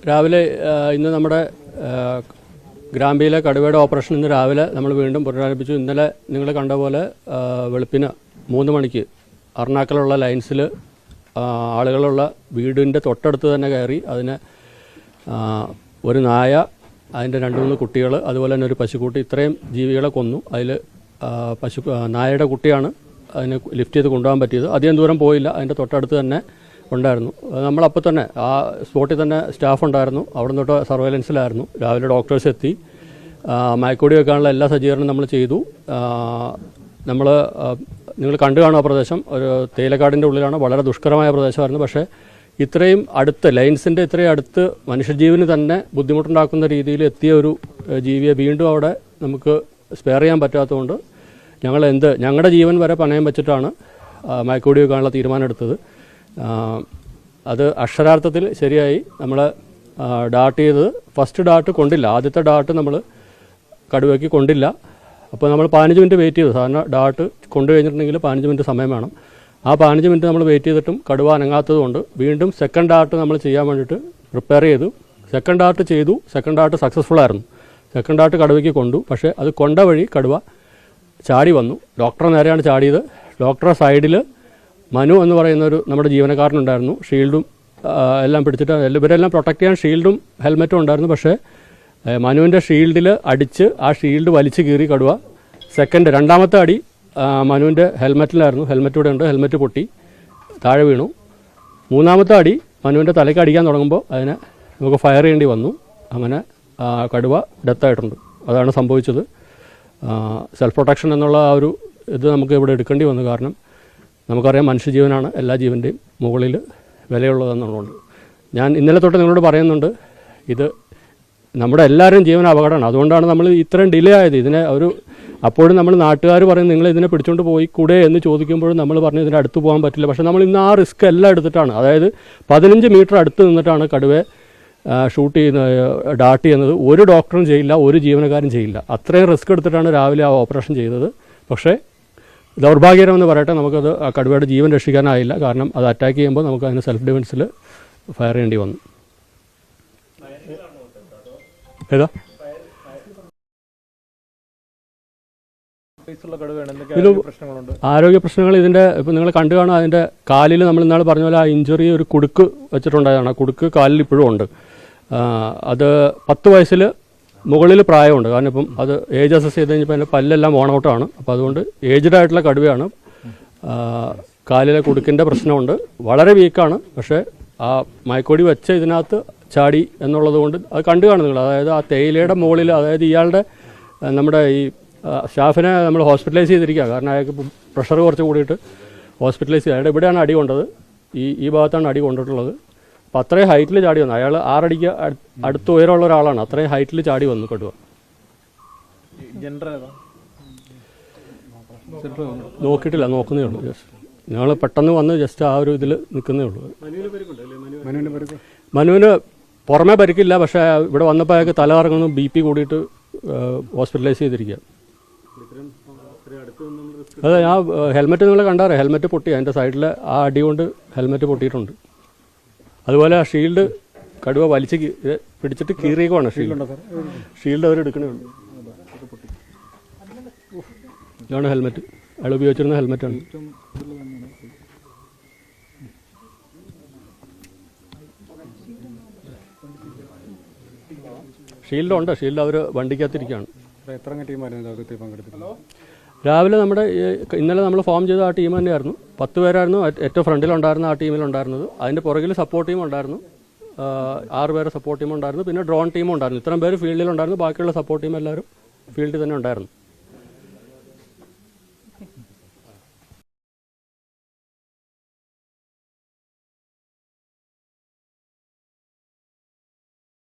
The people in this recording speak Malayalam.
രാവിലെ ഇന്ന് നമ്മുടെ ഗ്രാമ്പിയിലെ കടുവയുടെ ഓപ്പറേഷൻ ഇന്ന് രാവിലെ നമ്മൾ വീണ്ടും പുനരാരംഭിച്ചു. ഇന്നലെ നിങ്ങൾ കണ്ട പോലെ വെളുപ്പിന് 3 മണിക്ക് അർണാക്കലുള്ള ലൈൻസിൽ ആളുകളുള്ള വീടിൻ്റെ തൊട്ടടുത്ത് തന്നെ കയറി അതിന് ഒരു നായ, അതിൻ്റെ 2-3 കുട്ടികൾ, അതുപോലെ തന്നെ ഒരു പശുക്കുട്ടി, ഇത്രയും ജീവികളെ കൊന്നു. അതിൽ നായയുടെ കുട്ടിയാണ് അതിനെ ലിഫ്റ്റ് ചെയ്ത് കൊണ്ടുപോകാൻ പറ്റിയത്. അധികം ദൂരം പോയില്ല, അതിൻ്റെ തൊട്ടടുത്ത് തന്നെ ഉണ്ടായിരുന്നു. നമ്മളപ്പോൾ തന്നെ ആ സ്പോട്ടിൽ തന്നെ സ്റ്റാഫ് ഉണ്ടായിരുന്നു. അവിടെ തൊട്ട് സർവൈലൻസിലായിരുന്നു. രാവിലെ ഡോക്ടേഴ്സ് എത്തി. മയക്കുവെടി വെക്കാനുള്ള എല്ലാ സജ്ജീകരണവും നമ്മൾ ചെയ്തു. നിങ്ങൾ കണ്ടു കാണും ആ പ്രദേശം ഒരു തേയിലക്കാടിൻ്റെ ഉള്ളിലാണ്. വളരെ ദുഷ്കരമായ പ്രദേശമായിരുന്നു. പക്ഷേ ഇത്രയും അടുത്ത് ലൈൻസിൻ്റെ ഇത്രയും അടുത്ത് മനുഷ്യജീവന് തന്നെ ബുദ്ധിമുട്ടുണ്ടാക്കുന്ന രീതിയിൽ എത്തിയ ഒരു ജീവിയെ വീണ്ടും അവിടെ നമുക്ക് സ്പെയർ ചെയ്യാൻ പറ്റാത്തതുകൊണ്ട് ഞങ്ങളുടെ ജീവൻ വരെ പണയം വെച്ചിട്ടാണ് മയക്കുവെടി വെക്കാനുള്ള തീരുമാനം എടുത്തത്. അത് അക്ഷരാർത്ഥത്തിൽ ശരിയായി. നമ്മൾ ഡാർട്ട് ചെയ്തത് ഫസ്റ്റ് ഡാർട്ട് കൊണ്ടില്ല. ആദ്യത്തെ ഡാർട്ട് നമ്മൾ കടുവയ്ക്ക് കൊണ്ടില്ല. അപ്പോൾ നമ്മൾ 15 മിനിറ്റ് വെയിറ്റ് ചെയ്തു. സാധാരണ ഡാർട്ട് കൊണ്ടു കഴിഞ്ഞിട്ടുണ്ടെങ്കിൽ 15 മിനിറ്റ് സമയം വേണം. ആ 15 മിനിറ്റ് നമ്മൾ വെയിറ്റ് ചെയ്തിട്ടും കടുവ അനങ്ങാത്തതുകൊണ്ട് വീണ്ടും സെക്കൻഡ് ഡാർട്ട് നമ്മൾ ചെയ്യാൻ വേണ്ടിയിട്ട് പ്രിപ്പയർ ചെയ്തു. സെക്കൻഡ് ഡാർട്ട് ചെയ്തു. സെക്കൻഡ് ഡാർട്ട് സക്സസ്ഫുൾ ആയിരുന്നു. സെക്കൻഡ് ഡാർട്ട് കടുവയ്ക്ക് കൊണ്ടു. പക്ഷേ അത് കൊണ്ട വഴി കടുവ ചാടി വന്നു. ഡോക്ടറെ നേരെയാണ് ചാടിയത്. ഡോക്ടറെ സൈഡിൽ മനു എന്ന് പറയുന്നൊരു നമ്മുടെ ജീവനക്കാരനുണ്ടായിരുന്നു. ഷീൽഡും എല്ലാം പിടിച്ചിട്ട് ഇവരെല്ലാം പ്രൊട്ടക്ട് ചെയ്യാൻ ഷീൽഡും ഹെൽമെറ്റും ഉണ്ടായിരുന്നു. പക്ഷേ മനുവിൻ്റെ ഷീൽഡിൽ അടിച്ച് ആ ഷീൽഡ് വലിച്ചു കീറി കടുവ. രണ്ടാമത്തെ അടി മനുവിൻ്റെ ഹെൽമെറ്റിലായിരുന്നു. ഹെൽമെറ്റ് ഇവിടെ ഉണ്ട്. ഹെൽമെറ്റ് പൊട്ടി താഴെ വീണു. മൂന്നാമത്തെ അടി മനുവിൻ്റെ തലയ്ക്ക് അടിക്കാൻ തുടങ്ങുമ്പോൾ അതിനെ നമുക്ക് ഫയർ ചെയ്യേണ്ടി വന്നു. അങ്ങനെ കടുവ ഡെത്തായിട്ടുണ്ട്. അതാണ് സംഭവിച്ചത്. സെൽഫ് പ്രൊട്ടക്ഷൻ എന്നുള്ള ആ ഒരു ഇത് നമുക്ക് ഇവിടെ എടുക്കേണ്ടി വന്നു. കാരണം നമുക്കറിയാം മനുഷ്യജീവനാണ് എല്ലാ ജീവൻ്റെയും മുകളിൽ വിലയുള്ളതെന്നുള്ളതുകൊണ്ട്. ഞാൻ ഇന്നലെ തൊട്ട് നിങ്ങളോട് പറയുന്നുണ്ട്, ഇത് നമ്മുടെ എല്ലാവരും ജീവൻ അപകടമാണ്. അതുകൊണ്ടാണ് നമ്മൾ ഇത്രയും ഡിലേ ആയത്. അപ്പോഴും നമ്മൾ നാട്ടുകാർ പറയുന്നത് നിങ്ങൾ ഇതിനെ പിടിച്ചുകൊണ്ട് പോയി കൂടെ എന്ന് ചോദിക്കുമ്പോഴും നമ്മൾ പറഞ്ഞു ഇതിൻ്റെ അടുത്ത് പോകാൻ പറ്റില്ല. പക്ഷേ നമ്മൾ ഇന്ന് ആ റിസ്ക് എല്ലാം എടുത്തിട്ടാണ്, അതായത് 15 മീറ്റർ അടുത്ത് നിന്നിട്ടാണ് കടുവയെ ഡാർട്ട് ചെയ്യുന്നത്. ഒരു ഡോക്ടറും ചെയ്യില്ല, ഒരു ജീവനക്കാരും ചെയ്യില്ല. അത്രയും റിസ്ക് എടുത്തിട്ടാണ് രാവിലെ ആ ഓപ്പറേഷൻ ചെയ്തത്. പക്ഷേ ദൗർഭാഗ്യകരമെന്ന് പറയട്ടെ, നമുക്കത് ആ കടുവയുടെ ജീവൻ രക്ഷിക്കാനായില്ല. കാരണം അത് അറ്റാക്ക് ചെയ്യുമ്പോൾ നമുക്ക് അതിന് സെൽഫ് ഡിഫൻസിൽ ഫയർ ചെയ്യേണ്ടി വന്നു. ഏതാ ആരോഗ്യ പ്രശ്നങ്ങൾ ഇതിൻ്റെ ഇപ്പം നിങ്ങൾ കണ്ടു കാണും. അതിൻ്റെ കാലിൽ നമ്മൾ ഇന്നാൾ പറഞ്ഞ പോലെ ആ ഇഞ്ചുറി ഒരു കുടുക്ക് വെച്ചിട്ടുണ്ടായതാണ്. ആ കുടുക്ക് കാലിൽ ഇപ്പോഴും ഉണ്ട്. അത് 10 വയസ്സിൽ മുകളിൽ പ്രായമുണ്ട്. കാരണം ഇപ്പം അത് ഏജ് അസസ് ചെയ്ത് കഴിഞ്ഞപ്പോൾ അതിൻ്റെ പല്ലെല്ലാം വോൺ ഔട്ടാണ്. അപ്പോൾ അതുകൊണ്ട് ഏജ്ഡ് ആയിട്ടുള്ള കടുവയാണ്. കാലിലെ കുടുക്കിൻ്റെ പ്രശ്നമുണ്ട്. വളരെ വീക്കാണ്. പക്ഷേ ആ മയക്കുവെടി വെച്ച ഇതിനകത്ത് ചാടി എന്നുള്ളത് കൊണ്ട് അത് കണ്ടു കാണും നിങ്ങൾ. അതായത് ആ തേയിലയുടെ മുകളിൽ, അതായത് ഇയാളുടെ നമ്മുടെ ഈ സ്റ്റാഫിനെ നമ്മൾ ഹോസ്പിറ്റലൈസ് ചെയ്തിരിക്കുക. കാരണം അയാൾക്ക് പ്രഷർ കുറച്ച് കൂടിയിട്ട് ഹോസ്പിറ്റലൈസ് ചെയ്യുക. അയാളുടെ ഇവിടെയാണ് അടി കൊണ്ടത്. ഈ ഭാഗത്താണ് അടി കൊണ്ടിട്ടുള്ളത്. അപ്പോൾ അത്രയും ഹൈറ്റിൽ ചാടി വന്നു. അയാൾ 6 അടിക്ക് അടുത്ത് ഉയരമുള്ള ഒരാളാണ്. അത്രയും ഹൈറ്റിൽ ചാടി വന്നു കടുവ. നോക്കിയിട്ടില്ല, നോക്കുന്നേ ഉള്ളൂ. ഞങ്ങൾ പെട്ടെന്ന് വന്ന് ജസ്റ്റ് ആ ഒരു ഇതിൽ നിൽക്കുന്നേ ഉള്ളൂ. മനുവിന് പുറമേ പരിക്കില്ല. പക്ഷേ ഇവിടെ വന്നപ്പോൾ അയാൾക്ക് തല കറങ്ങുന്നു, BP കൂടിയിട്ട് ഹോസ്പിറ്റലൈസ് ചെയ്തിരിക്കുക. അതെ, ആ ഹെൽമെറ്റ് നിങ്ങൾ കണ്ടാറേ, ഹെൽമെറ്റ് പൊട്ടി. അതിൻ്റെ സൈഡിൽ ആ അടി കൊണ്ട് ഹെൽമെറ്റ് പൊട്ടിയിട്ടുണ്ട്. അതുപോലെ ആ ഷീൽഡ് കടുവ വലിച്ച് പിടിച്ചിട്ട് കീറിയേക്കുവാണ്. ഷീൽഡ് അവർ എടുക്കണേ ഉള്ളൂ. ഇതാണ് ഹെൽമെറ്റ്. അയാൾ ഉപയോഗിച്ചിരുന്ന ഹെൽമെറ്റാണ്. ഷീൽഡുണ്ട്. ഷീൽഡ് അവർ വണ്ടിക്കകത്തിരിക്കുകയാണ്. രാവിലെ ഇന്നലെ നമ്മൾ ഫോം ചെയ്ത ആ ടീം തന്നെയായിരുന്നു. 10 പേരായിരുന്നു ഏറ്റവും ഫ്രണ്ടിലുണ്ടായിരുന്ന ആ ടീമിലുണ്ടായിരുന്നത്. അതിൻ്റെ പുറകിൽ സപ്പോർട്ട് ടീം ഉണ്ടായിരുന്നു. 6 പേരെ സപ്പോർട്ട് ടീം ഉണ്ടായിരുന്നു. പിന്നെ ഡ്രോൺ ടീമും ഉണ്ടായിരുന്നു. ഇത്രയും പേര് ഫീൽഡിലുണ്ടായിരുന്നു. ബാക്കിയുള്ള സപ്പോർട്ട് ടീം എല്ലാവരും ഫീൽഡിൽ തന്നെ ഉണ്ടായിരുന്നു.